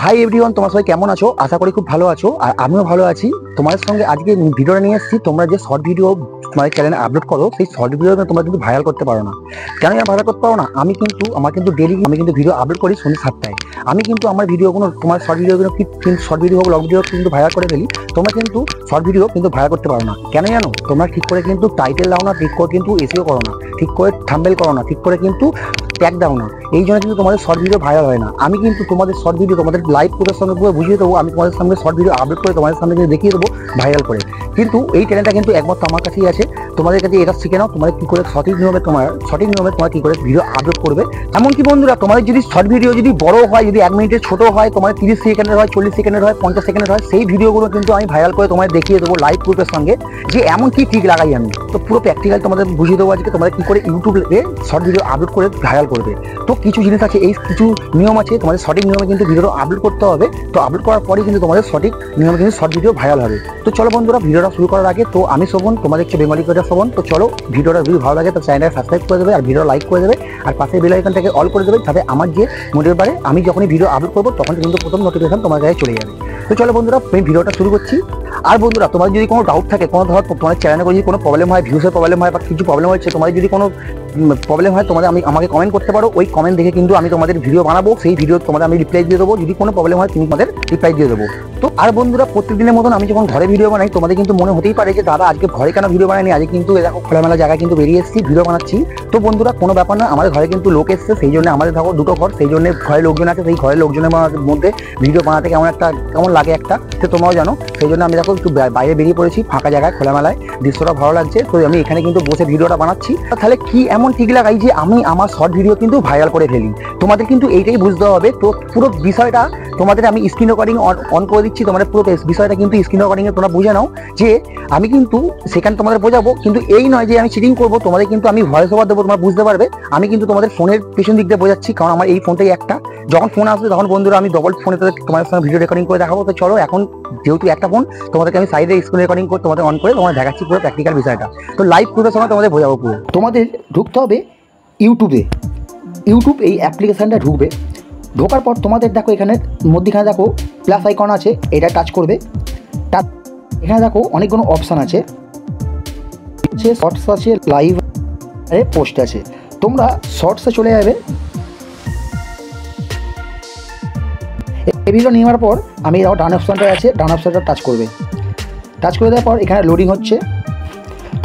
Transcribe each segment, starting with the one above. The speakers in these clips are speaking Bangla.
হাই এভরিওয়ান, তোমরা সবাই কেমন আছো? আশা করি খুব ভালো আছো, আর আমিও ভালো আছি। তোমাদের সঙ্গে আজকে ভিডিওটা নিয়ে এসেছি। তোমরা যে শর্ট ভিডিও তোমাদের চ্যানেলে আপলোড করো, সেই শর্ট ভিডিও তোমরা কিন্তু ভাইরাল করতে পারো না। কেন ভাইরাল করতে পারো না? আমার কিন্তু ডেলি ভিডিও আপলোড করি সন্ধ্যে 7টায়। আমি কিন্তু আমার ভিডিওগুলো, তোমার শর্ট ভিডিওগুলো শর্ট ভিডিও হোক, লং ভিডিও কিন্তু ভাইরাল করে ফেলি। তোমরা কিন্তু শর্ট ভিডিও কিন্তু ভাইরাল করতে পারো না। কেন জানো? তোমরা ঠিক করে কিন্তু টাইটেল দাও না, ঠিক করে কিন্তু এসিও করো না, ঠিক করে থাম্বনেল করো না, ঠিক করে কিন্তু ট্যাগ দাও না। এই জন্য কিন্তু তোমাদের শর্ট ভিডিও ভাইরাল হয় না। আমি কিন্তু তোমাদের শর্ট ভিডিও তোমাদের লাইভ কোডের সঙ্গে পুরো বুঝিয়ে দেবো। আমি তোমাদের সামনে শর্ট ভিডিও আপলোড করে তোমাদের সামনে কিন্তু দেখিয়ে দেবো ভাইরাল করে। কিন্তু এই ট্যালেন্টটা কিন্তু একমাত্র আমার কাছেই আছে। তোমাদের কাছে এটা শিখে নাও, তোমাদের কী করে সঠিক নিয়মে তোমরা কী করে ভিডিও আপলোড করবে। এমনকি বন্ধুরা, তোমাদের যদি শর্ট ভিডিও যদি বড় হয়, যদি 1 মিনিটের ছোটো হয়, তোমাদের 30 সেকেন্ডের হয়, 40 সেকেন্ডের হয়, 50 সেকেন্ডের হয়, সেই ভিডিওগুলো কিন্তু আমি ভাইরাল করে তোমাদের দেখিয়ে দেবো লাইভ গ্রুপের সঙ্গে যে এমন কি ঠিক লাগাই আমি। তো পুরো প্র্যাকটিক্যাল তোমাদের বুঝিয়ে দেবো আজকে তোমাদের কী করে ইউটিউবে শর্ট ভিডিও আপলোড করে ভাইরাল করবে। তো কিছু জিনিস আছে, এই কিছু নিয়ম আছে, তোমাদের সঠিক নিয়মে কিন্তু ভিডিওটা আপলোড করতে হবে। তো আপলোড করার পরেই কিন্তু তোমাদের সঠিক নিয়মে কিন্তু শর্ট ভিডিও ভাইরাল হবে। তো চলো বন্ধুরা, ভিডিওটা শুরু করার আগে, তো আমি শোভন, তোমাদের হচ্ছে বেঙ্গলি ক্রিয়েটর শোভন। তো চলো, ভিডিওটা যদি ভালো লাগে তো চ্যানেলটা সাবস্ক্রাইব করে দেবে, আর ভিডিও লাইক করে দেবে, আর পাশে বেল আইকনটাকে অল করে দেবে, যাতে আমার যে মোটিভেট বাড়ে, আমি যখনই ভিডিও আপলোড করবো তখন কিন্তু প্রথম নোটিফিকেশন তোমার কাছে চলে যাবে। তো চলো বন্ধুরা, আমি ভিডিওটা শুরু করছি। আর বন্ধুরা, তোমার যদি কোনো ডাউট থাকে, কোনো ধর তোমার চ্যানেলে যদি কোনো প্রবলেম হয়, ভিউসের প্রবলেম হয়, বা কিছু প্রবলেম হচ্ছে, তোমাদের যদি কোনো প্রবলেম হয়, আমাকে কমেন্ট করতে পারো। ওই কমেন্ট দেখে কিন্তু আমি তোমাদের ভিডিও বানাবো, সেই ভিডিও তোমাদের আমি রিপ্লাই দিয়ে দেবো। যদি কোনো প্রবলেম হয় তুমি তোমাদের রিপ্লাই দিয়ে দেবো। তো আর বন্ধুরা, প্রত্যেকদিনের মতন আমি যখন ঘরে ভিডিও বানাই, তোমাদের কিন্তু মনে হতেই পারে যে দাদা আজকে ঘরে কেন ভিডিও বানায়নি, আজকে কিন্তু দেখো খোলামেলা জায়গায় কিন্তু বেরিয়ে এসেছি, ভিডিও বানাচ্ছি। তো বন্ধুরা, কোনো ব্যাপার না, আমাদের ঘরে কিন্তু লোক এসছে, সেই জন্য আমাদের দেখো দুটো ঘর, সেই জন্য ঘরে লোকজন আছে। সেই ঘরের লোকজনের মধ্যে ভিডিও বানাতে কেমন লাগে একটা, তো তোমরাও জানো। সেই জন্য আমি দেখো একটু বাইরে বেরিয়ে পড়েছি, ফাঁকা জায়গায়, খোলামেলায়, দৃশ্যটা ভালো লাগছে। তো আমি এখানে কিন্তু বসে ভিডিওটা বানাচ্ছি। তাহলে কি এমন ঠিক লাগাই যে আমি আমার শর্ট ভিডিও কিন্তু ভাইরাল করে ফেলি? তোমাদের কিন্তু এইটাই বুঝতে হবে। তো পুরো বিষয়টা তোমাদের আমি স্ক্রিন রেকর্ডিং অন করে দিচ্ছি। তোমাদের পুরো বিষয়টা কিন্তু স্ক্রিন রেকর্ডিংয়ে তোমরা বুঝে নাও, যে আমি কিন্তু সেখানে তোমাদের বোঝাবো। কিন্তু এই নয় যে আমি চিটিং করবো, তোমাদের কিন্তু আমি ভয়েস ওভার দেবো, তোমরা বুঝতে পারবে। আমি কিন্তু তোমাদের ফোনের পেছন দিক দিয়ে বোঝাচ্ছি, কারণ আমার এই ফোনটাই একটা। যখন ফোন আসবে তখন বন্ধুরা আমি ডবল ফোনে তোমাদের সঙ্গে ভিডিও রেকর্ডিং করে দেখাবো। তো চলো, এখন যেহেতু একটা ফোন, তোমাদেরকে আমি সাইডে স্ক্রিন রেকর্ডিং করে তোমাদের অন করে তোমাদের দেখাচ্ছি পুরো প্র্যাকটিক্যাল বিষয়টা। তো লাইভ প্রুফের সময় তোমাদের বোঝাবো পুরো। তোমাদের ঢুকতে হবে ইউটিউব এই অ্যাপ্লিকেশানটা ঢুকবে। ঢোকার পর তোমাদের দেখো এখানে মধ্যখানে দেখো প্লাস আইকন আছে, এটা টাচ করবে। এখানে দেখো অনেকগুলো অপশান আছে, শর্টস আছে, লাইভ পোস্ট আছে। তোমরা শর্টসে চলে যাবে। এই ভিডিও নেওয়ার পর আমি ডান অপশানটা আছে, ডান অপশানটা টাচ করবে। টাচ করে দেওয়ার পর এখানে লোডিং হচ্ছে।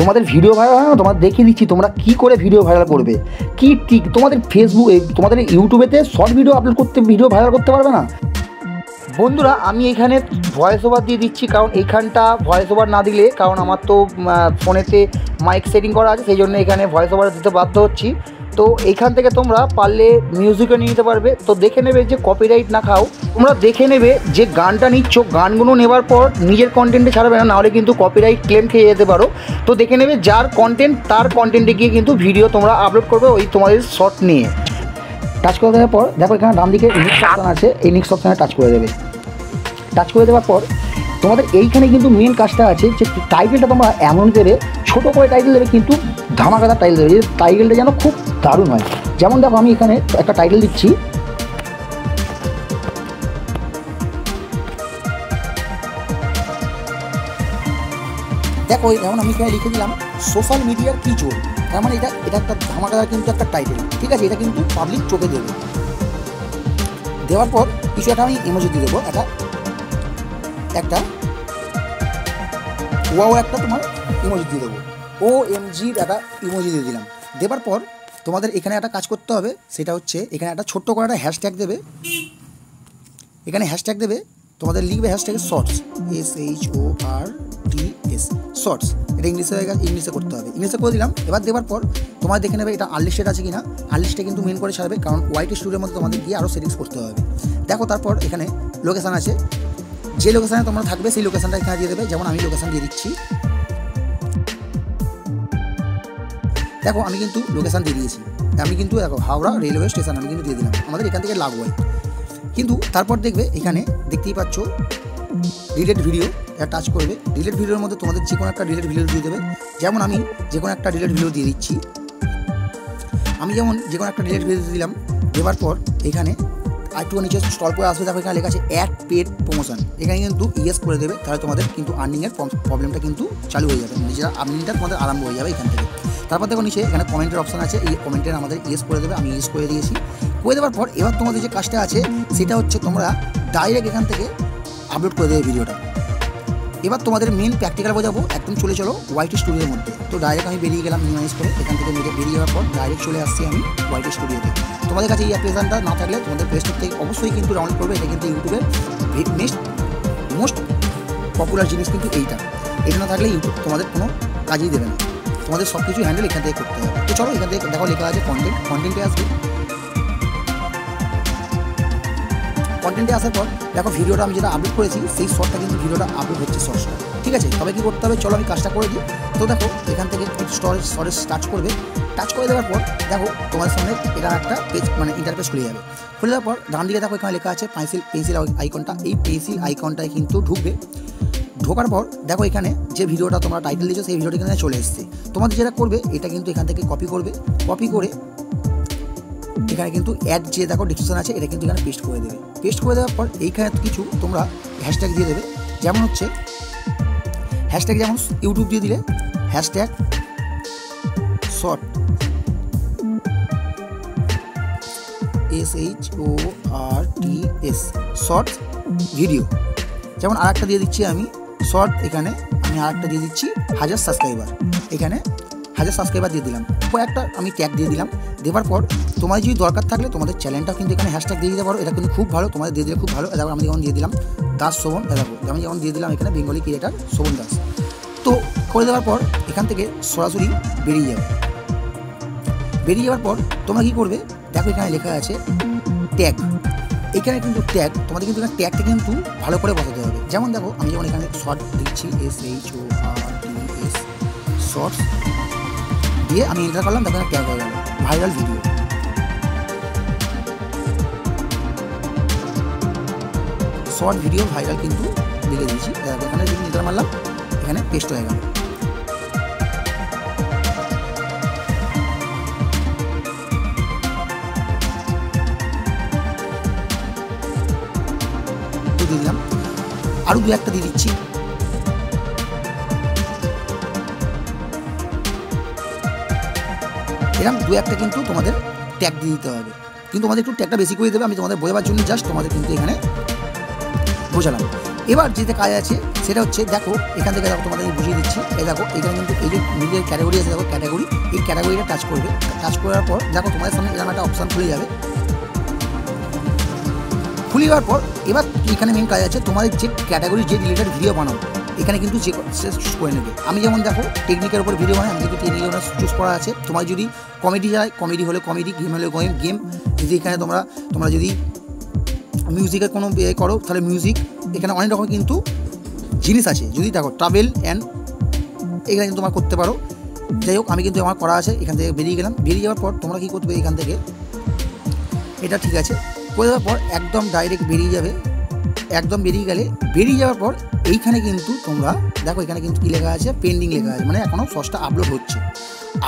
তোমাদের ভিডিও ভাইরাল হয় না, তোমাদের দেখিয়ে দিচ্ছি তোমরা কী করে ভিডিও ভাইরাল করবে। কি ঠিক তোমাদের ফেসবুকে, তোমাদের ইউটিউবেতে শর্ট ভিডিও আপলোড করতে, ভিডিও ভাইরাল করতে পারবে না বন্ধুরা। আমি এখানে ভয়েস ওভার দিয়ে দিচ্ছি, কারণ এইখানটা ভয়েস ওভার না দিলে, কারণ আমার তো ফোনেতে মাইক সেটিং করা আছে, সেই জন্য এখানে ভয়েস ওভার দিতে বাধ্য হচ্ছি। তো এইখান থেকে তোমরা পারলে মিউজিকও নিয়ে নিতে পারবে। তো দেখে নেবে যে কপিরাইট না খাও। তোমরা দেখে নেবে যে গানটা নিচ্ছ, গানগুলো নেবার পর নিজের কন্টেন্টে ছাড়বে না, নাহলে কিন্তু কপিরাইট ক্লেম খেয়ে যেতে পারো। তো দেখে নেবে যার কন্টেন্ট, তার কন্টেন্টে গিয়ে কিন্তু ভিডিও তোমরা আপলোড করবে ওই তোমাদের শর্ট নিয়ে। টাচ করে দেওয়ার পর দেখো এখানে ডান দিকে নেক্সট অপশান আছে, এই নেক্সট অপশানে টাচ করে দেবে। টাচ করে দেওয়ার পর তোমাদের এইখানে কিন্তু মেন কাজটা আছে, যে টাইটেলটা তোমরা এমন দেবে, ছোটো করে টাইটেল দেবে, কিন্তু ধামাকাদার টাইটেল দেবে, যে টাইটেলটা যেন খুব দারুণ হয়। যেমন দেখো আমি এখানে একটা টাইটেল দিচ্ছি, দেখো যেমন আমি এখানে লিখে দিলাম সোশ্যাল মিডিয়ার কি চোর। তার মানে এটা একটা ধামাকাদার কিন্তু একটা টাইটেল, ঠিক আছে। এটা কিন্তু পাবলিক চোখে দেবে। দেওয়ার পর কিছু একটা আমি ইমোজি দিয়ে দেবো, একটা ওয়াও একটা তোমার ইমোজি দিয়ে দেবো, OMG একটা ইমোজি দিয়ে দিলাম। দেবার পর তোমাদের এখানে একটা কাজ করতে হবে, সেটা হচ্ছে এখানে একটা ছোট্ট করে একটা হ্যাশট্যাগ দেবে। এখানে হ্যাশট্যাগ দেবে, তোমাদের লিখবে হ্যাশট্যাগে শর্টস, SHORTS, শর্টস। এটা ইংলিশে করতে হবে, ইংলিশে করে দিলাম। এবার দেওয়ার পর তোমার দেখে নেবে এটা আনলিস্টেড আছে কিনা। আনলিস্টে কিন্তু মেন করে ছাড়বে, কারণ ওয়াইটি স্টুডিওর মধ্যে তোমাদের গিয়ে আরও সেটিংস করতে হবে। দেখো তারপর এখানে লোকেশান আছে, যে লোকেশানে তোমরা থাকবে সেই লোকেশানটা এখানে দিয়ে দেবে। যেমন আমি লোকেশান দিয়ে দিচ্ছি, দেখো আমি কিন্তু লোকেশান দিয়ে দিয়েছি। আমি কিন্তু দেখো হাওড়া রেলওয়ে স্টেশন আমি কিন্তু দিয়ে দিলাম, আমাদের এখান থেকে লাগোয়াই। কিন্তু তারপর দেখবে এখানে দেখতেই পাচ্ছ ডিলেট ভিডিও, এটা টাচ করবে। ডিলেট ভিডিওর মধ্যে তোমাদের যে কোনো একটা ডিলেট ভিডিও দিয়ে দেবে। যেমন আমি যে কোনো একটা ডিলেট ভিডিও দিয়ে দিচ্ছি। আমি যেমন যে কোনো একটা ডিলেট ভিডিও দিলাম। দেওয়ার পর এখানে আর একটু নিচে স্ক্রল করে আসবে, দেখো এখানে লেখা আছে অ্যাড পেড প্রমোশন। এখানে কিন্তু ইয়েস করে দেবে, তাহলে তোমাদের কিন্তু আর্নিংয়ের প্রবলেমটা কিন্তু চালু হয়ে যাবে, নিজেরা আর্নিংটা তোমাদের আরম্ভ হয়ে যাবে এখান থেকে। তারপর দেখো নিচে এখানে কমেন্টের অপশন আছে, এই কমেন্টের আমাদের ইয়েস করে দেবে, আমি ইয়েস করে দিয়েছি। করে দেওয়ার পর এবার তোমাদের যে কাজটা আছে সেটা হচ্ছে তোমরা ডাইরেক্ট এখান থেকে আপলোড করে দেবে ভিডিওটা। এবার তোমাদের মেন প্র্যাকটিক্যাল বোঝাবো, একদম চলে চলো ওয়াইটি স্টুডিওর মধ্যে। তো ডাইরেক্ট আমি বেরিয়ে গেলাম মিনিমাইজ করে, এখান থেকে বেরিয়ে যাওয়ার পর ডাইরেক্ট চলে আসছি আমি ওয়াইটি স্টুডিওতে। তোমাদের কাছে এই অ্যাপ্লিকেশনটা না থাকলে তোমাদের প্লে স্টোর থেকে অবশ্যই কিন্তু ডাউনলোড করবে। এটা কিন্তু ইউটিউবের মোস্ট পপুলার জিনিস কিন্তু এইটা। এটা না থাকলে ইউটিউব তোমাদের কোনো কাজই দেবে না, তোমাদের সব কিছু হ্যান্ডেল এখান থেকে করতে হবে। তো চলো এখান থেকে দেখো লেখা আছে কন্টেন্টে আসবে। কন্টেন্টে আসার পর দেখো ভিডিওটা আমি যেটা আপলোড করেছি সেই শর্টটা কিন্তু ভিডিওটা আপলোড হচ্ছে শর্টসটা, ঠিক আছে। তবে কী করতে হবে, চলো আমি কাজটা করে দিই। তো দেখো এখান থেকে স্টোরেজ টাচ করবে, টাচ করে দেওয়ার পর দেখো তোমার সামনে এটা একটা পেজ মানে ইন্টারফেস খুলে যাবে। খুলে দেওয়ার পর ডান দিকে দেখো এখানে লেখা আছে পেন্সিল আইকনটা, এই পেন্সিল আইকনটায় কিন্তু ঢুকবে। ঢোকার পর দেখো এখানে যে ভিডিওটা তোমরা টাইটেল দিয়েছো সেই ভিডিওটা এখানে চলে এসেছে। তোমাদের যেটা করবে এটা কিন্তু এখান থেকে কপি করবে, কপি করে এখানে কিন্তু অ্যাড যে দেখো ডিসক্রিপশন আছে এটা কিন্তু এখানে পেস্ট করে দেবে। পেস্ট করে দেওয়ার পর এইখানে কিছু তোমরা হ্যাশট্যাগ দিয়ে দেবে, যেমন হচ্ছে হ্যাশট্যাগ যেমন ইউটিউব দিয়ে দিলে hashtag short SHORTS short video. যেমন আর একটা দিয়ে দিচ্ছি আমি শর্ট, এখানে আমি আর একটা দিয়ে দিচ্ছি 1000 সাবস্ক্রাইবার, এখানে 1000 সাবস্ক্রাইবার দিয়ে দিলাম। একটা আমি ট্যাগ দিয়ে দিলাম। দেওয়ার পর তোমার যদি দরকার থাকলে তোমাদের চ্যানেলটাও কিন্তু এখানে হ্যাশট্যাগ দিয়ে দিতে পারো, এটা কিন্তু খুব ভালো, তোমাদের দিয়ে দিলে খুব ভালো। দেখো আমি যেমন দিয়ে দিলাম দাস শোভন, দেখো আমি যেমন দিয়ে দিলাম এখানে বেঙ্গলি ক্রিয়েটার শোভন দাস। তো করে দেওয়ার পর এখান থেকে সরাসরি বেরিয়ে যাবে। বেরিয়ে যাওয়ার পর তোমরা কী করবে, দেখো এখানে লেখা আছে ট্যাগ। এখানে কিন্তু ট্যাগ তোমাদের কিন্তু এখানে ট্যাগটা কিন্তু ভালো করে বসাতে হবে। যেমন দেখো আমি যেমন এখানে শর্ট দিচ্ছি SHORTS শর্টস দিয়ে আমি এন্টার করলাম, দেখো ট্যাগ হয়ে গেল viral video. Short video viral কিন্তু লিখে দিয়েছি, এখানে যদি এন্টার মারলাম এখানে পেস্ট হয়ে গেল। দিয়ে দিলাম, আরও দু একটা দিয়ে দিচ্ছি। এরকম দু একটা কিন্তু তোমাদের ট্যাগ দিয়ে দিতে হবে, কিন্তু তোমাদের একটু ট্যাগটা বেশি করে দেবে, আমি তোমাদের বোঝাবার জন্য জাস্ট তোমাদের কিন্তু এখানে বোঝালাম। এবার যেটা কাজ আছে সেটা হচ্ছে দেখো এখান থেকে দেখো তোমাদের বুঝিয়ে দিচ্ছি। এই দেখো এখানে কিন্তু এই যে মিডিয়ার ক্যাটাগরি আছে, দেখো ক্যাটাগরি, এই ক্যাটাগরিটা টাচ করবে। টাচ করার পর দেখো তোমাদের সামনে এরকম একটা অপশান খুলে যাবে। খুলে যাওয়ার পর এবার এখানে মেন কাজ আছে তোমাদের যে ক্যাটাগরি যে রিলেটেড ভিডিও বানাও এখানে কিন্তু চুজ করে নেবে। আমি যেমন দেখো টেকনিকের উপর ভিডিও বানাই, আমি কিন্তু টেকনিকের উপর চুজ করা আছে। তোমার যদি কমেডি যায় কমেডি হলে কমেডি, গেম হলে গেম, যদি এখানে তোমরা যদি মিউজিকের কোনো করো তাহলে মিউজিক, এখানে অনেক রকম কিন্তু জিনিস আছে। যদি দেখো ট্রাভেল অ্যান্ড এখানে কিন্তু তোমরা করতে পারো। যাই হোক আমি কিন্তু আমার করা আছে, এখান থেকে বেরিয়ে গেলাম। বেরিয়ে যাওয়ার পর তোমরা কী করবে, এখান থেকে এটা ঠিক আছে করে দেওয়ার পর একদম ডাইরেক্ট বেরিয়ে যাবে। একদম বেরিয়ে গেলে বেরিয়ে যাওয়ার পর এইখানে কিন্তু তোমরা দেখো এখানে কিন্তু কী লেখা আছে, পেন্ডিং লেখা আছে, মানে এখনও শর্টসটা আপলোড হচ্ছে।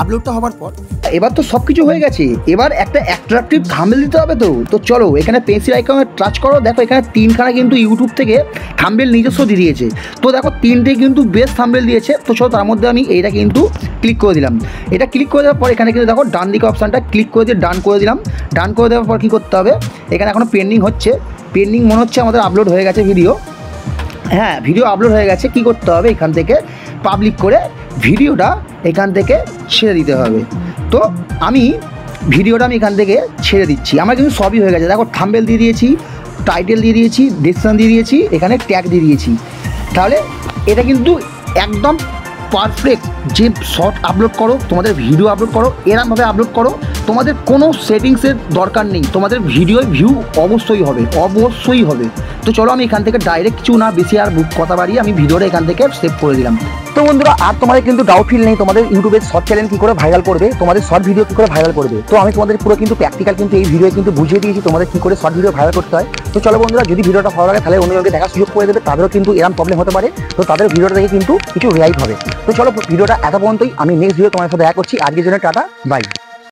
আপলোডটা হওয়ার পর এবার তো সব কিছু হয়ে গেছে, এবার একটা অ্যাট্রাকটিভ থাম্বনেল দিতে হবে। তো চলো এখানে পেন্সিল আইকনে টাচ করো, দেখো এখানে তিনখানা কিন্তু ইউটিউব থেকে থাম্বনেল নিজস্ব দিয়ে দিয়েছে। তো দেখো তিনটে কিন্তু বেস্ট থাম্বনেল দিয়েছে। তো চলো তার মধ্যে আমি এইটা কিন্তু ক্লিক করে দিলাম। এটা ক্লিক করে দেওয়ার পর এখানে কিন্তু দেখো ডান দিকে অপশানটা ক্লিক করে দিয়ে ডান করে দিলাম। ডান করে দেওয়ার পর কী করতে হবে, এখানে এখনও পেন্ডিং হচ্ছে, পেন্ডিং মনে হচ্ছে আমাদের আপলোড হয়ে গেছে ভিডিও। হ্যাঁ ভিডিও আপলোড হয়ে গেছে। কী করতে হবে, এখান থেকে পাবলিক করে ভিডিওটা এখান থেকে ছেড়ে দিতে হবে। তো আমি ভিডিওটা এখান থেকে ছেড়ে দিচ্ছি। আমার কিন্তু সবই হয়ে গেছে, দেখো থাম্বনেল দিয়ে দিয়েছি, টাইটেল দিয়ে দিয়েছি, ডেসক্রিপশন দিয়ে দিয়েছি, এখানে ট্যাগ দিয়ে দিয়েছি। তাহলে এটা কিন্তু একদম পারফেক্ট। যে শর্ট আপলোড করো, তোমাদের ভিডিও আপলোড করো, এরমভাবে আপলোড করো, তোমাদের কোনো সেটিংসের দরকার নেই, তোমাদের ভিডিও ভিউ অবশ্যই হবে, অবশ্যই হবে। তো চলো আমি এখান থেকে ডাইরেক্ট কিছু না বেশি আর কথা বাড়িয়ে আমি ভিডিওটা এখান থেকে সেভ করে দিলাম। তো বন্ধুরা আর তোমাদের কিন্তু ডাউট ফিল নেই, তোমাদের ইউটিউবের শর্ট চ্যানেল কী করে ভাইরাল করবে, তোমাদের শর্ট ভিডিও কী করে ভাইরাল করবে। তো আমি তোমাদের পুরো কিন্তু প্র্যাকটিক্যাল কিন্তু এই ভিডিও কিন্তু বুঝিয়ে দিয়েছি তোমাদের কী করে শর্ট ভিডিও ভাইরাল করতে হয়। তো চলো বন্ধুরা, যদি ভিডিওটা ভালো লাগে তাহলে অন্যজনকে দেখার সুযোগ করে দেবে, তাদেরও কিন্তু এরকম প্রবলেম হতে পারে। তো তাদের ভিডিওটা দেখে কিন্তু কিছু রিয়াইট হবে। তো চলো ভিডিওটা এত পর্যন্তই, আমি নেক্সট ভিডিও তোমার সাথে দেখা করছি। আজকের জন্য টাটা, বাই।